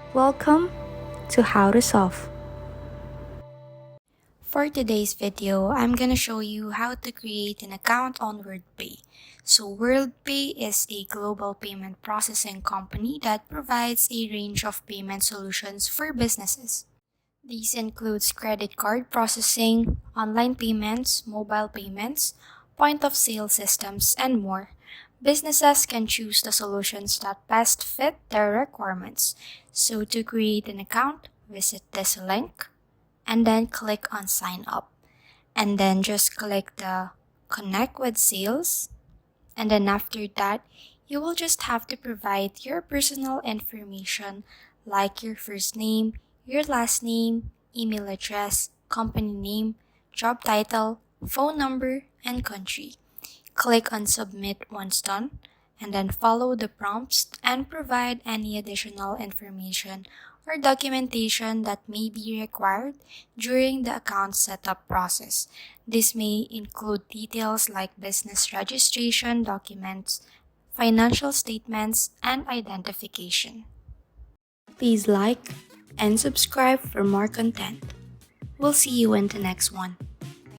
Welcome to How to Solve. For today's video, I'm gonna show you how to create an account on WorldPay. So WorldPay is a global payment processing company that provides a range of payment solutions for businesses. These includes credit card processing, online payments, mobile payments, point of sale systems, and more. Businesses can choose the solutions that best fit their requirements. So to create an account, visit this link and then click on sign up. And then just click the connect with sales. And then after that, you will just have to provide your personal information like your first name, your last name, email address, company name, job title, phone number, and country. Click on submit once done, and then follow the prompts and provide any additional information or documentation that may be required during the account setup process. This may include details like business registration documents, financial statements, and identification. Please like and subscribe for more content. We'll see you in the next one.